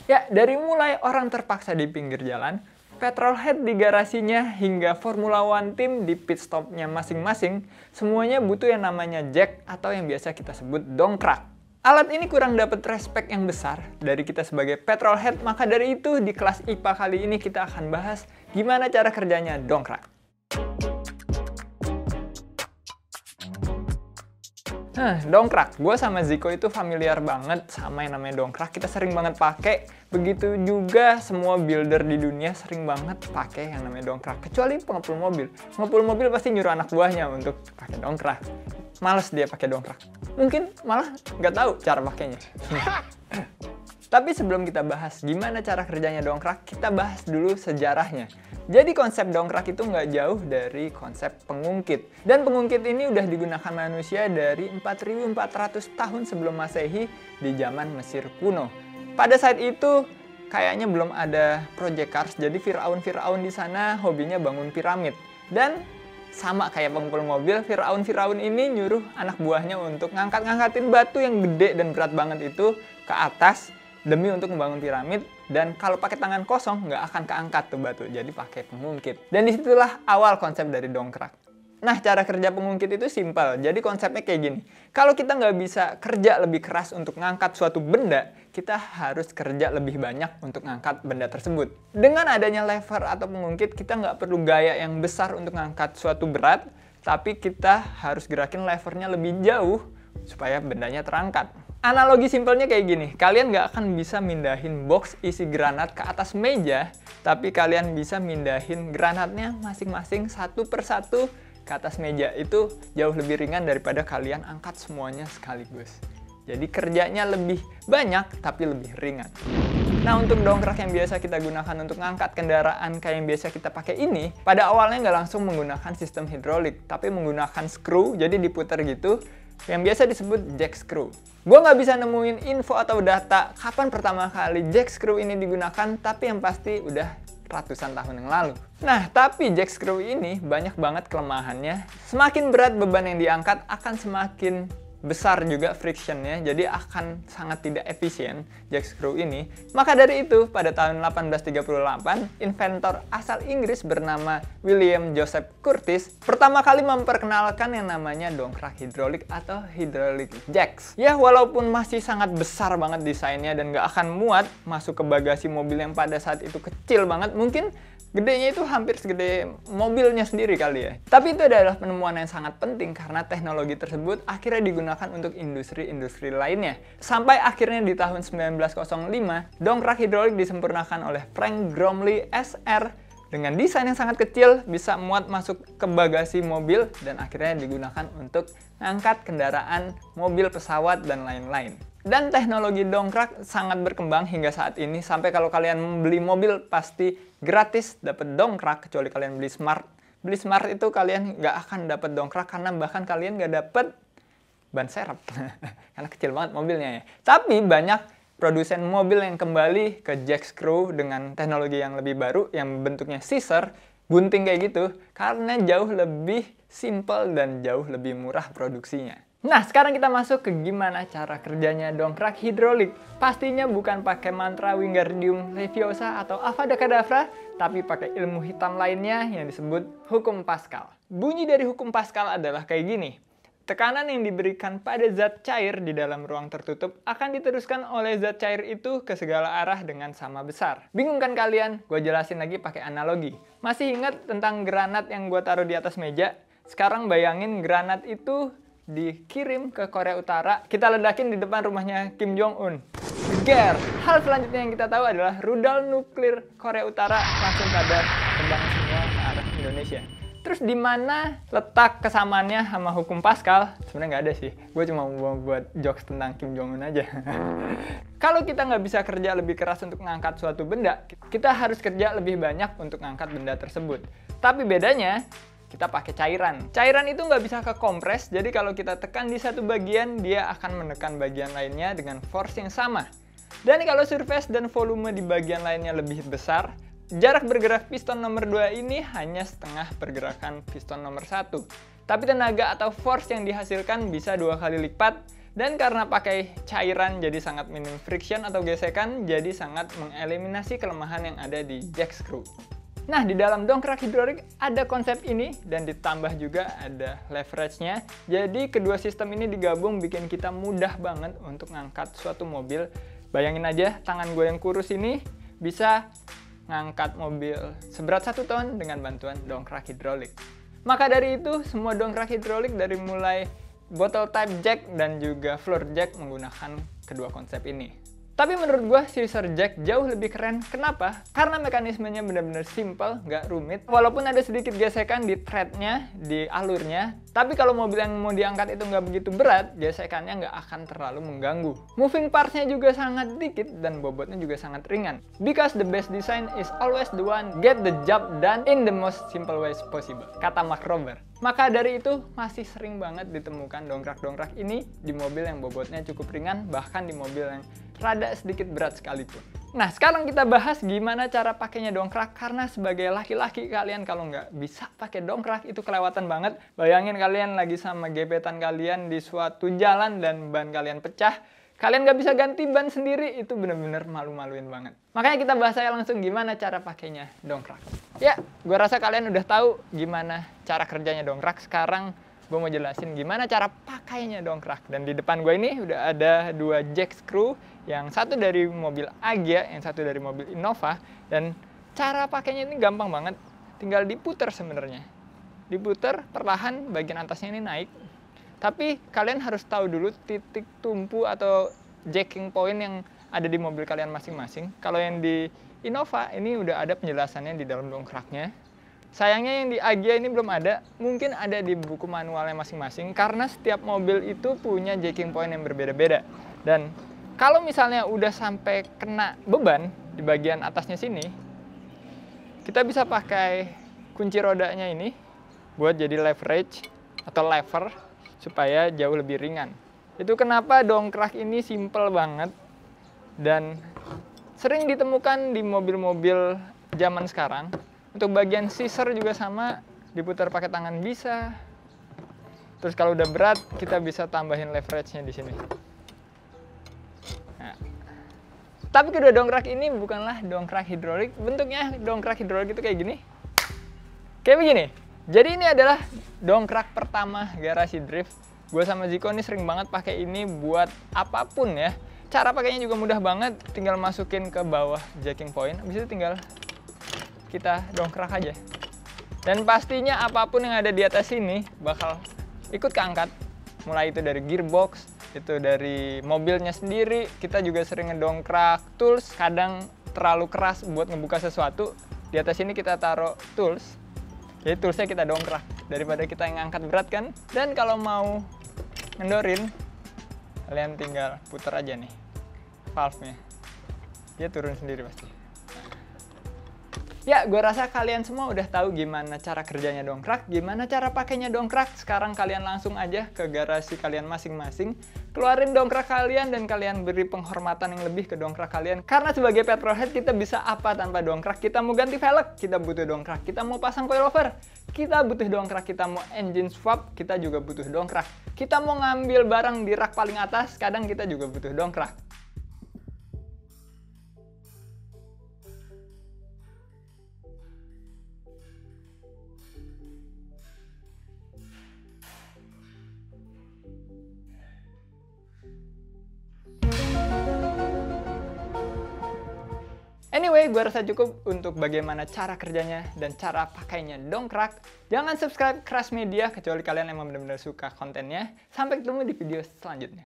Ya, dari mulai orang terpaksa di pinggir jalan, petrolhead di garasinya, hingga Formula One team di pit stopnya masing-masing, semuanya butuh yang namanya jack atau yang biasa kita sebut dongkrak. Alat ini kurang dapat respect yang besar dari kita sebagai petrolhead, maka dari itu di kelas IPA kali ini kita akan bahas gimana cara kerjanya dongkrak. Dongkrak. Gue sama Ziko itu familiar banget sama yang namanya dongkrak. Kita sering banget pakai. Begitu juga semua builder di dunia sering banget pakai yang namanya dongkrak. Kecuali pengepul mobil. Pengepul mobil pasti nyuruh anak buahnya untuk pakai dongkrak. Males dia pakai dongkrak. Mungkin malah nggak tahu cara pakainya. Tapi sebelum kita bahas gimana cara kerjanya dongkrak, kita bahas dulu sejarahnya. Jadi konsep dongkrak itu nggak jauh dari konsep pengungkit. Dan pengungkit ini udah digunakan manusia dari 4.400 tahun sebelum Masehi di zaman Mesir kuno. Pada saat itu kayaknya belum ada project cars, jadi Firaun-Firaun di sana hobinya bangun piramid. Dan sama kayak pengepul mobil, Firaun-Firaun ini nyuruh anak buahnya untuk ngangkat-ngangkatin batu yang gede dan berat banget itu ke atas demi untuk membangun piramid, dan kalau pakai tangan kosong nggak akan keangkat tuh batu, jadi pakai pengungkit. Dan disitulah awal konsep dari dongkrak. Nah, cara kerja pengungkit itu simpel, jadi konsepnya kayak gini. Kalau kita nggak bisa kerja lebih keras untuk ngangkat suatu benda, kita harus kerja lebih banyak untuk ngangkat benda tersebut. Dengan adanya lever atau pengungkit, kita nggak perlu gaya yang besar untuk ngangkat suatu berat, tapi kita harus gerakin levernya lebih jauh supaya bendanya terangkat. Analogi simpelnya kayak gini, kalian nggak akan bisa mindahin box isi granat ke atas meja, tapi kalian bisa mindahin granatnya masing-masing satu persatu ke atas meja. Itu jauh lebih ringan daripada kalian angkat semuanya sekaligus. Jadi kerjanya lebih banyak, tapi lebih ringan. Nah, untuk dongkrak yang biasa kita gunakan untuk ngangkat kendaraan kayak yang biasa kita pakai ini, pada awalnya nggak langsung menggunakan sistem hidrolik, tapi menggunakan screw, jadi diputar gitu, yang biasa disebut jack screw. Gue nggak bisa nemuin info atau data kapan pertama kali jack screw ini digunakan, tapi yang pasti udah ratusan tahun yang lalu. Nah, tapi jack screw ini banyak banget kelemahannya. Semakin berat beban yang diangkat akan semakin besar juga frictionnya, jadi akan sangat tidak efisien jack screw ini. Maka dari itu, pada tahun 1838, inventor asal Inggris bernama William Joseph Curtis pertama kali memperkenalkan yang namanya dongkrak hidrolik atau hydraulic jacks. Ya, walaupun masih sangat besar banget desainnya dan nggak akan muat masuk ke bagasi mobil yang pada saat itu kecil banget, mungkin gedenya itu hampir segede mobilnya sendiri kali ya. Tapi itu adalah penemuan yang sangat penting karena teknologi tersebut akhirnya digunakan untuk industri-industri lainnya. Sampai akhirnya di tahun 1905, dongkrak hidrolik disempurnakan oleh Frank Bromley SR dengan desain yang sangat kecil, bisa muat masuk ke bagasi mobil, dan akhirnya digunakan untuk ngangkat kendaraan, mobil, pesawat, dan lain-lain. Dan teknologi dongkrak sangat berkembang hingga saat ini, sampai kalau kalian beli mobil pasti gratis dapat dongkrak, kecuali kalian beli Smart. Beli Smart itu kalian nggak akan dapat dongkrak, karena bahkan kalian nggak dapat ban serep, karena kecil banget mobilnya ya. Tapi banyak produsen mobil yang kembali ke jack screw dengan teknologi yang lebih baru, yang bentuknya scissor, gunting kayak gitu, karena jauh lebih simple dan jauh lebih murah produksinya. Nah, sekarang kita masuk ke gimana cara kerjanya dongkrak hidrolik. Pastinya bukan pakai mantra Wingardium Leviosa atau Avada Kedavra, tapi pakai ilmu hitam lainnya yang disebut hukum Pascal. Bunyi dari hukum Pascal adalah kayak gini. Tekanan yang diberikan pada zat cair di dalam ruang tertutup akan diteruskan oleh zat cair itu ke segala arah dengan sama besar. Bingung kan kalian? Gue jelasin lagi pakai analogi. Masih ingat tentang granat yang gue taruh di atas meja? Sekarang bayangin granat itu dikirim ke Korea Utara, kita ledakin di depan rumahnya Kim Jong-un. Geger! Hal selanjutnya yang kita tahu adalah rudal nuklir Korea Utara langsung pada terbang semua ke arah Indonesia. Terus di mana letak kesamaannya sama hukum Pascal? Sebenarnya nggak ada sih. Gue cuma mau buat jokes tentang Kim Jong-un aja. Kalau kita nggak bisa kerja lebih keras untuk mengangkat suatu benda, kita harus kerja lebih banyak untuk mengangkat benda tersebut. Tapi bedanya, kita pakai cairan. Cairan itu nggak bisa kekompres, jadi kalau kita tekan di satu bagian, dia akan menekan bagian lainnya dengan force yang sama. Dan kalau surface dan volume di bagian lainnya lebih besar, jarak bergerak piston nomor 2 ini hanya setengah pergerakan piston nomor 1. Tapi tenaga atau force yang dihasilkan bisa 2 kali lipat, Dan karena pakai cairan jadi sangat minim friction atau gesekan, jadi sangat mengeliminasi kelemahan yang ada di jack screw. Nah, di dalam dongkrak hidrolik ada konsep ini dan ditambah juga ada leverage-nya. Jadi kedua sistem ini digabung bikin kita mudah banget untuk ngangkat suatu mobil. Bayangin aja tangan gue yang kurus ini bisa ngangkat mobil seberat 1 ton dengan bantuan dongkrak hidrolik. Maka dari itu, semua dongkrak hidrolik dari mulai bottle type jack dan juga floor jack menggunakan kedua konsep ini. Tapi menurut gua scissor jack jauh lebih keren. Kenapa? Karena mekanismenya benar-benar simple, nggak rumit. Walaupun ada sedikit gesekan di threadnya, di alurnya, tapi kalau mobil yang mau diangkat itu nggak begitu berat, gesekannya nggak akan terlalu mengganggu. Moving parts-nya juga sangat dikit dan bobotnya juga sangat ringan. Because the best design is always the one get the job done in the most simple ways possible, kata Mark Rober. Maka dari itu, masih sering banget ditemukan dongkrak-dongkrak ini di mobil yang bobotnya cukup ringan, bahkan di mobil yang rada sedikit berat sekalipun. Nah, sekarang kita bahas gimana cara pakainya dongkrak, karena sebagai laki-laki kalian kalau nggak bisa pakai dongkrak itu kelewatan banget. Bayangin kalian lagi sama gebetan kalian di suatu jalan dan ban kalian pecah, kalian nggak bisa ganti ban sendiri, itu bener-bener malu-maluin banget. Makanya kita bahas aja langsung gimana cara pakainya dongkrak. Ya, gue rasa kalian udah tahu gimana cara kerjanya dongkrak. Sekarang gue mau jelasin gimana cara pakainya dongkrak. Dan di depan gue ini udah ada 2 jack screw, yang satu dari mobil Agya, yang satu dari mobil Innova. Dan cara pakainya ini gampang banget, tinggal diputer sebenarnya. Diputer perlahan, bagian atasnya ini naik. Tapi kalian harus tahu dulu titik tumpu atau jacking point yang ada di mobil kalian masing-masing. Kalau yang di Innova ini udah ada penjelasannya di dalam dongkraknya. Sayangnya yang di Agya ini belum ada, mungkin ada di buku manualnya masing-masing karena setiap mobil itu punya jacking point yang berbeda-beda. Dan kalau misalnya udah sampai kena beban di bagian atasnya sini, kita bisa pakai kunci rodanya ini buat jadi leverage atau lever supaya jauh lebih ringan. Itu kenapa dongkrak ini simple banget dan sering ditemukan di mobil-mobil zaman sekarang. Untuk bagian scissor juga sama, diputar pakai tangan bisa. Terus kalau udah berat, kita bisa tambahin leverage-nya di sini. Nah. Tapi kedua dongkrak ini bukanlah dongkrak hidrolik. Bentuknya dongkrak hidrolik itu kayak gini. Kayak begini. Jadi ini adalah dongkrak pertama garasi drift. Gue sama Ziko ini sering banget pakai ini buat apapun ya. Cara pakainya juga mudah banget, tinggal masukin ke bawah jacking point, habis itu tinggal kita dongkrak aja. Dan pastinya apapun yang ada di atas sini bakal ikut keangkat. Mulai itu dari gearbox, itu dari mobilnya sendiri, kita juga sering ngedongkrak tools, kadang terlalu keras buat ngebuka sesuatu. Di atas sini kita taruh tools, jadi toolsnya kita dongkrak, daripada kita yang ngangkat berat kan. Dan kalau mau ngendorin, kalian tinggal putar aja nih valve-nya, dia turun sendiri pasti. Ya, gue rasa kalian semua udah tahu gimana cara kerjanya dongkrak, gimana cara pakainya dongkrak. Sekarang kalian langsung aja ke garasi kalian masing-masing, keluarin dongkrak kalian dan kalian beri penghormatan yang lebih ke dongkrak kalian. Karena sebagai petrolhead kita bisa apa tanpa dongkrak? Kita mau ganti velg, kita butuh dongkrak. Kita mau pasang coilover, kita butuh dongkrak. Kita mau engine swap, kita juga butuh dongkrak. Kita mau ngambil barang di rak paling atas, kadang kita juga butuh dongkrak. Anyway, gue rasa cukup untuk bagaimana cara kerjanya dan cara pakainya dongkrak. Jangan subscribe Crash Media kecuali kalian emang benar-benar suka kontennya. Sampai ketemu di video selanjutnya.